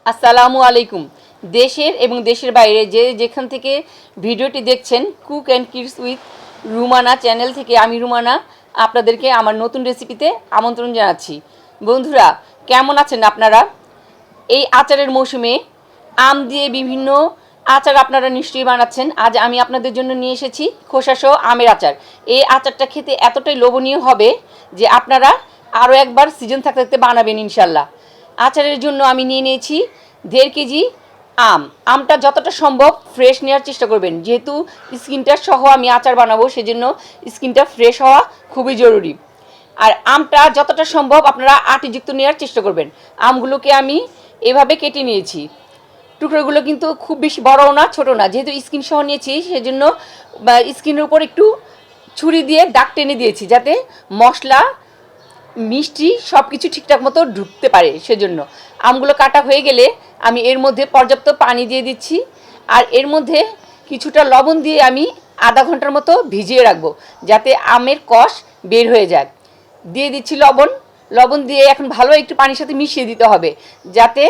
আসসালামু আলাইকুম। দেশের এবং দেশের বাইরে যে যেখান থেকে ভিডিওটি দেখছেন, cook and kids with Rumana channel থেকে আমি রুমানা আপনাদেরকে আমার নতুন রেসিপিতে আমন্ত্রণ জানাচ্ছি। বন্ধুরা, কেমন আছেন আপনারা? এই আচারের মৌসুমে আম দিয়ে বিভিন্ন আচার আপনারা নিশ্চয়ই বানাচ্ছেন। আজ আমি আপনাদের জন্য নিয়ে এসেছি খোসাসহ আমের আচার। এই আচারটা খেতে এতটাই লোভনীয় হবে যে আপনারা আরও একবার সিজন থাকতে থাকতে বানাবেন ইনশাল্লাহ। আচারের জন্য আমি নিয়ে নিয়েছি 1.5 কেজি আম। আমটা যতটা সম্ভব ফ্রেশ নেওয়ার চেষ্টা করবেন, যেহেতু স্কিনটা সহ আমি আচার বানাবো, সেজন্য স্কিনটা ফ্রেশ হওয়া খুবই জরুরি। আর আমটা যতটা সম্ভব আপনারা আটিযুক্ত নেওয়ার চেষ্টা করবেন। আমগুলোকে আমি এভাবে কেটে নিয়েছি। টুকরোগুলো কিন্তু খুব বেশি বড়ও না ছোটো না, যেহেতু স্কিন সহ নিয়েছি সেজন্য স্কিনের উপর একটু ছুরি দিয়ে দাগ টেনে দিয়েছি, যাতে মশলা মিষ্টি সব কিছু ঠিকঠাক মতো ঢুকতে পারে। সেজন্য আমগুলো কাটা হয়ে গেলে আমি এর মধ্যে পর্যাপ্ত পানি দিয়ে দিচ্ছি, আর এর মধ্যে কিছুটা লবণ দিয়ে আমি আধা ঘন্টার মতো ভিজিয়ে রাখবো, যাতে আমের কষ বের হয়ে যায়। দিয়ে দিচ্ছি লবণ দিয়ে এখন ভালো একটু পানির সাথে মিশিয়ে দিতে হবে, যাতে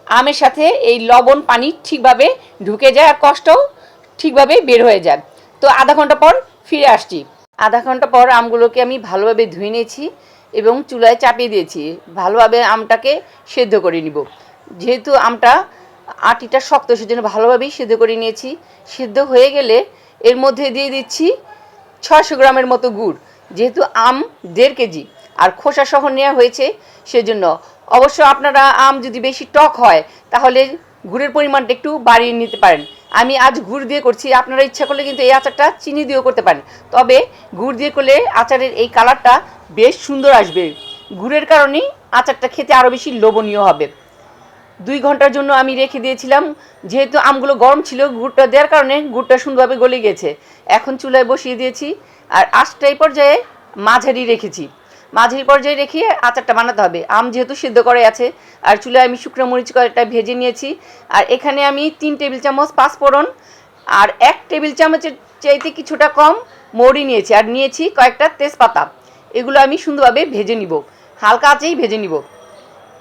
আমের সাথে এই লবণ পানি ঠিকভাবে ঢুকে যায় আর কষটাও ঠিকভাবে বের হয়ে যায়। তো আধা ঘন্টা পর ফিরে আসছি। আধা ঘন্টা পর আমগুলোকে আমি ভালোভাবে ধুয়ে নিয়েছি এবং চুলায় চাপিয়ে দিয়েছি। ভালোভাবে আমটাকে সেদ্ধ করে নিব। যেহেতু আমটা আটিটা শক্ত, সেজন্য ভালোভাবেই সেদ্ধ করে নিয়েছি। সেদ্ধ হয়ে গেলে এর মধ্যে দিয়ে দিচ্ছি 600 গ্রামের মতো গুড়। যেহেতু আম 1.5 কেজি আর খোসা সহ নেওয়া হয়েছে, সেজন্য অবশ্য আপনারা আম যদি বেশি টক হয় তাহলে গুড়ের পরিমাণটা একটু বাড়িয়ে নিতে পারেন। আমি আজ গুড় দিয়ে করছি, আপনারা ইচ্ছা করলে কিন্তু এই আচারটা চিনি দিয়েও করতে পারেন, তবে গুড় দিয়ে করলে আচারের এই কালারটা বেশ সুন্দর আসবে। গুড়ের কারণেই আচারটা খেতে আরও বেশি লোভনীয় হবে। 2 ঘন্টার জন্য আমি রেখে দিয়েছিলাম। যেহেতু আমগুলো গরম ছিল, গুড়টা দেওয়ার কারণে গুড়টা সুন্দরভাবে গলে গেছে। এখন চুলায় বসিয়ে দিয়েছি, আর আঁচটা এই পর্যায়ে মাঝারি রেখেছি। মাঝারি পর্যায়ে রেখে আচারটা বানাতে হবে। আম যেহেতু সিদ্ধ করে আছে, আর চুলায় আমি শুকনো মরিচ কয়েকটা ভেজে নিয়েছি। আর এখানে আমি 3 টেবিল চামচ পাঁচফোড়ন আর 1 টেবিল চামচের চাইতে কিছুটা কম মৌরি নিয়েছি, আর নিয়েছি কয়েকটা তেজপাতা। এগুলো আমি সুন্দরভাবে ভেজে নিব, হালকা আঁচেই ভেজে নিব।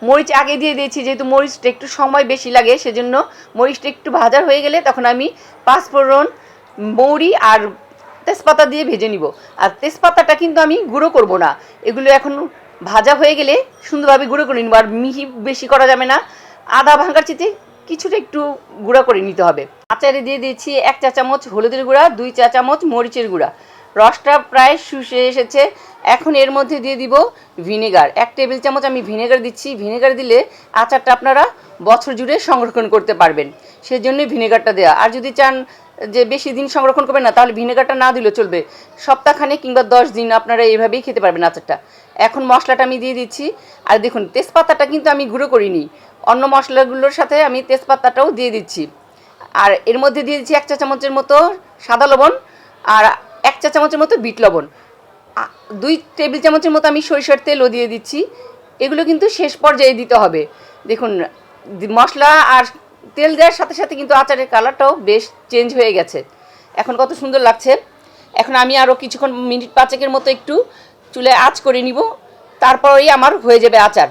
মরিচ আগে দিয়ে দিয়েছি, যেহেতু মরিচটা একটু সময় বেশি লাগে, সেজন্য মরিচটা একটু ভাজা হয়ে গেলে তখন আমি পাঁচফোড়ন, মৌরি আর তেজপাতা দিয়ে ভেজে নিব। আর তেজপাতাটা কিন্তু আমি গুঁড়ো করব না, এগুলো এখন ভাজা হয়ে গেলে সুন্দরভাবে গুঁড়ো করে নিব। আর মিহি বেশি করা যাবে না, আধা ভাঙার চিতে কিছুটা একটু গুঁড়া করে নিতে হবে। আচারে দিয়ে দিয়েছি 1 চা চামচ হলুদের গুঁড়া, 2 চা চামচ মরিচের গুঁড়া। রসটা প্রায় শুষে এসেছে। এখন এর মধ্যে দিয়ে দিব ভিনেগার। 1 টেবিল চামচ আমি ভিনেগার দিচ্ছি। ভিনেগার দিলে আচারটা আপনারা বছর জুড়ে সংরক্ষণ করতে পারবেন, সেজন্যই ভিনেগারটা দেওয়া। আর যদি চান যে বেশি দিন সংরক্ষণ করবেন না, তাহলে ভিনেগারটা না দিলেও চলবে। সপ্তাহখানে কিংবা 10 দিন আপনারা এইভাবেই খেতে পারবেন আচারটা। এখন মশলাটা আমি দিয়ে দিচ্ছি। আর দেখুন, তেজপাতাটা কিন্তু আমি গুঁড়ো করিনি, অন্য মশলাগুলোর সাথে আমি তেজপাতাটাও দিয়ে দিচ্ছি। আর এর মধ্যে দিয়ে দিচ্ছি 1 চা চামচের মতো সাদা লবণ, আর 1 চা চামচের মতো বিট লবণ। 2 টেবিল চামচের মতো আমি সরিষার তেলও দিয়ে দিচ্ছি। এগুলো কিন্তু শেষ পর্যায়ে দিতে হবে। দেখুন, মশলা আর তেল দেওয়ার সাথে সাথে কিন্তু আচারের কালারটাও বেশ চেঞ্জ হয়ে গেছে। এখন কত সুন্দর লাগছে। এখন আমি আরও কিছুক্ষণ মিনিট 5 মতো একটু চুলায় আঁচ করে নিব, তারপরেই আমার হয়ে যাবে আচার।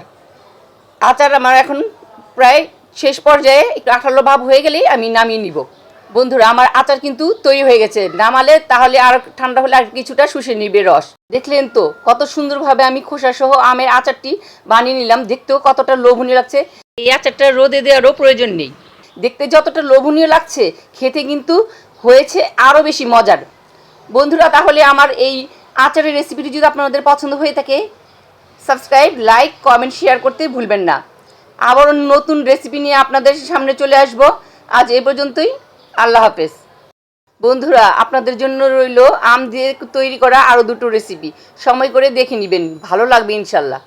আচার আমার এখন প্রায় শেষ পর্যায়ে, একটু আঠালো ভাব হয়ে গেলেই আমি নামিয়ে নিব। বন্ধুরা, আমার আচার কিন্তু তৈরি হয়ে গেছে। নামালে তাহলে আর ঠান্ডা হলে আর কিছুটা শুষে নিবে রস। দেখলেন তো কত সুন্দরভাবে আমি খোসাসহ আমের আচারটি বানিয়ে নিলাম। দেখতেও কতটা লোভনীয় লাগছে। এই আচারটা রোদে দেওয়ারও প্রয়োজন নেই। দেখতে যতটা লোভনীয় লাগছে, খেতে কিন্তু হয়েছে আরও বেশি মজার। বন্ধুরা, তাহলে আমার এই আচারের রেসিপিটি যদি আপনাদের পছন্দ হয়ে থাকে, সাবস্ক্রাইব, লাইক, কমেন্ট, শেয়ার করতে ভুলবেন না। আবারও নতুন রেসিপি নিয়ে আপনাদের সামনে চলে আসব। আজ এ পর্যন্তই। আল্লাহ হাফেজ। বন্ধুরা, আপনাদের জন্য রইল আম দিয়ে তৈরি করা আরও 2টো রেসিপি। সময় করে দেখে নেবেন, ভালো লাগবে ইনশাল্লাহ।